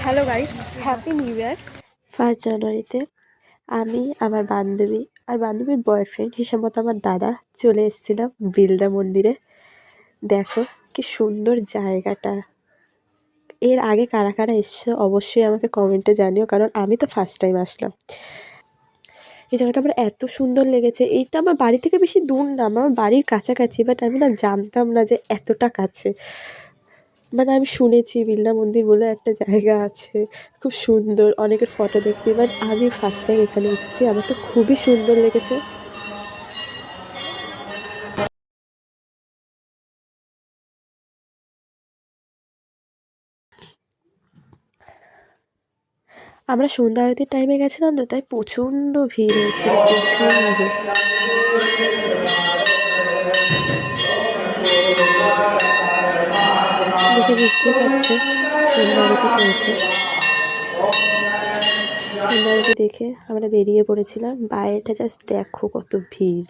Hello guys, happy new year. 1 জানুয়ারিতে আমি, আমার বান্ধবী আর বান্ধবীর বয়ফ্রেন্ড হিসাব মতো আমার দাদা চলে এসেছিলাম বিলদা মন্দিরে। দেখো কি সুন্দর জায়গাটা। এর আগে কারা কারা এসেছো অবশ্যই আমাকে কমেন্টে জানিও, কারণ আমি তো ফার্স্ট টাইম আসলাম। এই জায়গাটা আমার এত সুন্দর লেগেছে। এইটা আমার বাড়ি থেকে বেশি দূর না, আমার বাড়ির কাছাকাছি, বাট আমি না জানতাম না যে এতটা কাছে। মানে আমি শুনেছি বিড়লা মন্দির বলে একটা জায়গা আছে, খুব সুন্দর, অনেকের ফটো দেখছি, বাট আমি ফার্স্ট টাইম এখানে এসেছি। আমার তো খুবই সুন্দর লেগেছে। আমরা সন্ধ্যা আরতির টাইমে গেছিলাম তো, তাই প্রচণ্ড ভিড় হয়েছিল, প্রচণ্ড। দেখে বুঝতেই পারছো সন্ধ্যা আরতি চলছে। সন্ধ্যা আরতি দেখে আমরা বেরিয়ে পড়েছিলাম। বাইরেটা জাস্ট দেখো কত ভিড়।